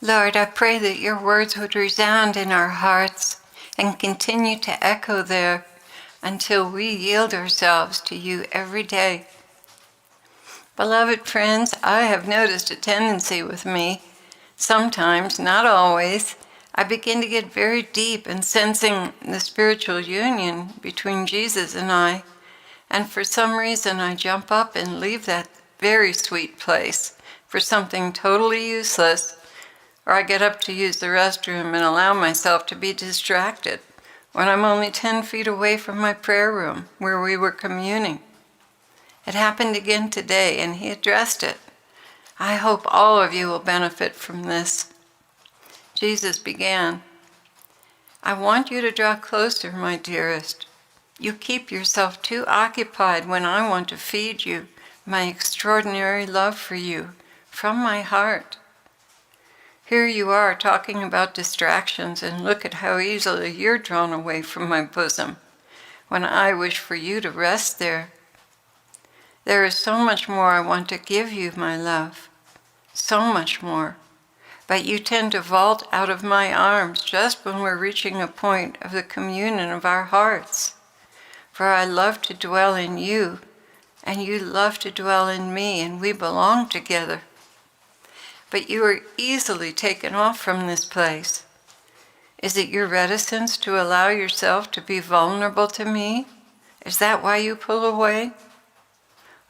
Lord, I pray that your words would resound in our hearts and continue to echo there until we yield ourselves to you every day. Beloved friends, I have noticed a tendency with me. Sometimes, not always, I begin to get very deep in sensing the spiritual union between Jesus and I, and for some reason I jump up and leave that very sweet place for something totally useless, or I get up to use the restroom and allow myself to be distracted when I'm only 10 feet away from my prayer room where we were communing. It happened again today, and he addressed it. I hope all of you will benefit from this. Jesus began, I want you to draw closer, my dearest. You keep yourself too occupied when I want to feed you my extraordinary love for you from my heart. Here you are talking about distractions, and look at how easily you're drawn away from my bosom when I wish for you to rest there. There is so much more I want to give you, my love, so much more. But you tend to vault out of my arms just when we're reaching a point of the communion of our hearts. For I love to dwell in you, and you love to dwell in me, and we belong together. But you are easily taken off from this place. Is it your reticence to allow yourself to be vulnerable to me? Is that why you pull away?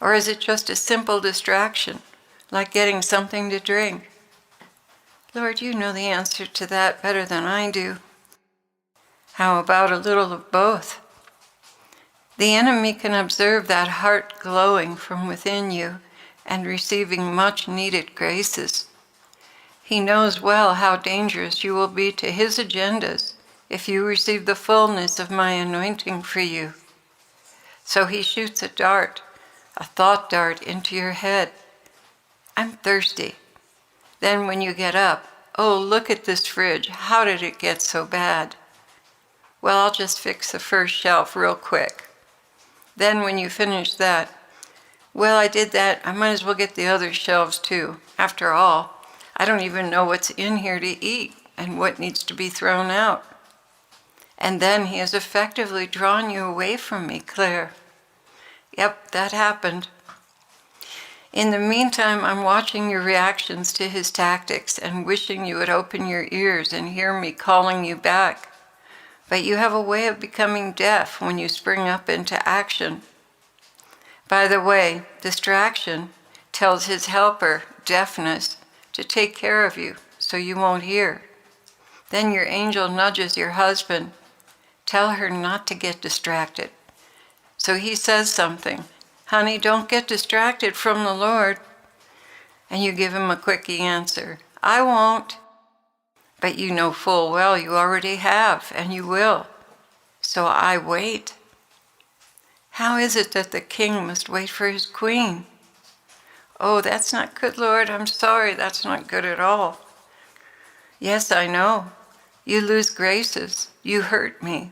Or is it just a simple distraction, like getting something to drink? Lord, you know the answer to that better than I do. How about a little of both? The enemy can observe that heart glowing from within you and receiving much needed graces. He knows well how dangerous you will be to his agendas if you receive the fullness of my anointing for you. So he shoots a dart, a thought dart into your head. I'm thirsty. Then when you get up, oh, look at this fridge. How did it get so bad? Well, I'll just fix the first shelf real quick. Then when you finish that, well, I did that. I might as well get the other shelves too. After all, I don't even know what's in here to eat and what needs to be thrown out. And then he has effectively drawn you away from me, Claire. Yep, that happened. In the meantime, I'm watching your reactions to his tactics and wishing you would open your ears and hear me calling you back. But you have a way of becoming deaf when you spring up into action. By the way, distraction tells his helper, deafness, to take care of you so you won't hear. Then your angel nudges your husband. Tell her not to get distracted. So he says something. Honey, don't get distracted from the Lord. And you give him a quickie answer. I won't. But you know full well you already have, and you will. So I wait. How is it that the king must wait for his queen? Oh, that's not good, Lord. I'm sorry. That's not good at all. Yes, I know. You lose graces. You hurt me.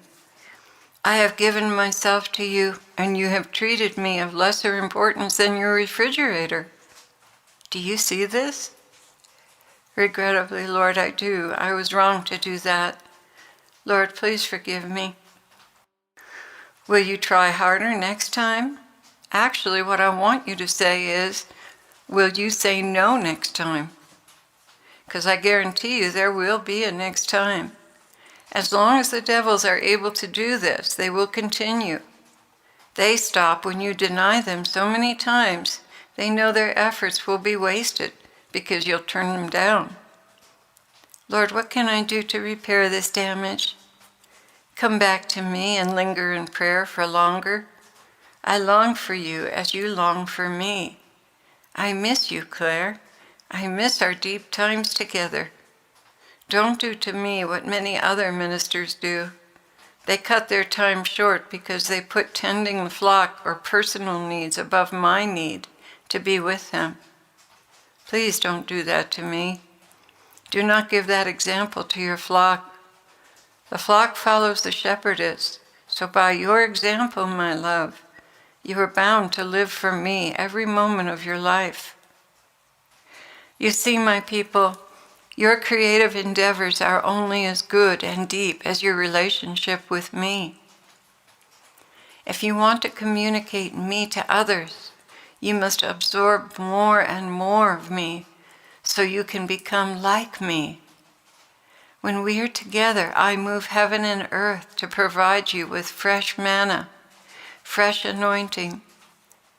I have given myself to you, and you have treated me of lesser importance than your refrigerator. Do you see this? Regrettably, Lord, I do. I was wrong to do that. Lord, please forgive me. Will you try harder next time? Actually, what I want you to say is, will you say no next time? Because I guarantee you there will be a next time. As long as the devils are able to do this, they will continue. They stop when you deny them so many times, they know their efforts will be wasted because you'll turn them down. Lord, what can I do to repair this damage? Come back to me and linger in prayer for longer. I long for you as you long for me. I miss you, Claire. I miss our deep times together. Don't do to me what many other ministers do. They cut their time short because they put tending the flock or personal needs above my need to be with them. Please don't do that to me. Do not give that example to your flock. The flock follows the shepherdess, so by your example, my love, you are bound to live for me every moment of your life. You see, my people, Your creative endeavors are only as good and deep as your relationship with me. If you want to communicate me to others, you must absorb more and more of me so you can become like me. When we are together, I move heaven and earth to provide you with fresh manna, fresh anointing,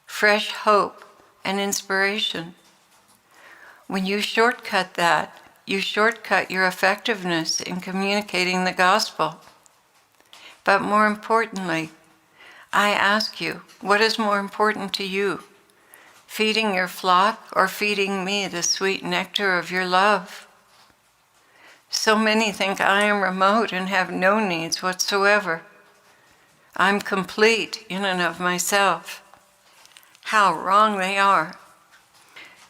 fresh hope, and inspiration. When you shortcut that, you shortcut your effectiveness in communicating the gospel. But more importantly, I ask you, what is more important to you? Feeding your flock or feeding me the sweet nectar of your love? So many think I am remote and have no needs whatsoever. I'm complete in and of myself. How wrong they are.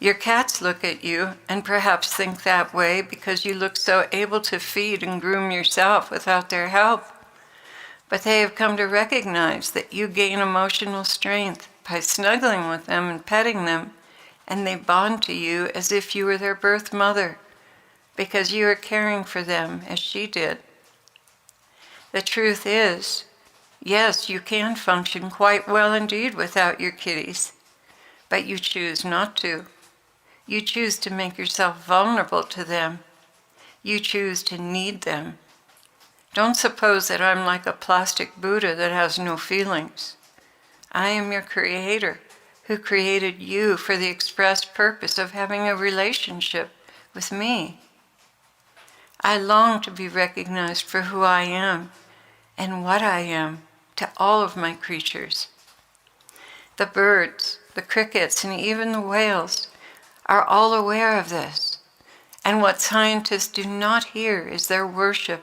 Your cats look at you and perhaps think that way because you look so able to feed and groom yourself without their help. But they have come to recognize that you gain emotional strength by snuggling with them and petting them, and they bond to you as if you were their birth mother, because you are caring for them as she did. The truth is, yes, you can function quite well indeed without your kitties, but you choose not to. You choose to make yourself vulnerable to them. You choose to need them. Don't suppose that I'm like a plastic Buddha that has no feelings. I am your creator, who created you for the express purpose of having a relationship with me. I long to be recognized for who I am and what I am to all of my creatures. The birds, the crickets, and even the whales are all aware of this. And what scientists do not hear is their worship.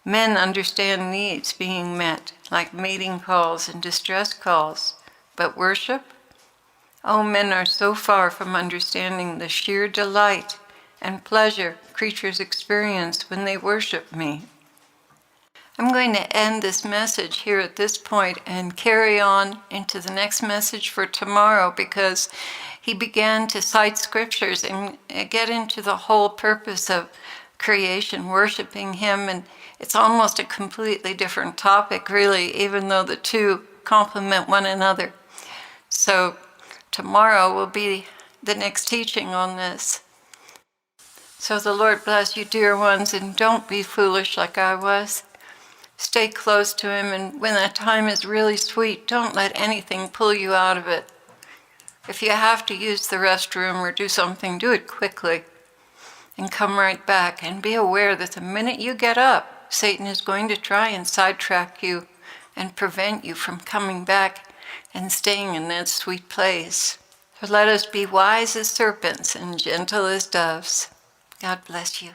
Men understand needs being met, like mating calls and distress calls, but worship? Oh, men are so far from understanding the sheer delight and pleasure creatures experience when they worship me. I'm going to end this message here at this point and carry on into the next message for tomorrow, because he began to cite scriptures and get into the whole purpose of creation, worshiping him, and it's almost a completely different topic, really, even though the two complement one another. So tomorrow will be the next teaching on this. So the Lord bless you, dear ones, and don't be foolish like I was. Stay close to him, and when that time is really sweet, don't let anything pull you out of it. If you have to use the restroom or do something, do it quickly and come right back, and be aware that the minute you get up, Satan is going to try and sidetrack you and prevent you from coming back and staying in that sweet place. So let us be wise as serpents and gentle as doves. God bless you.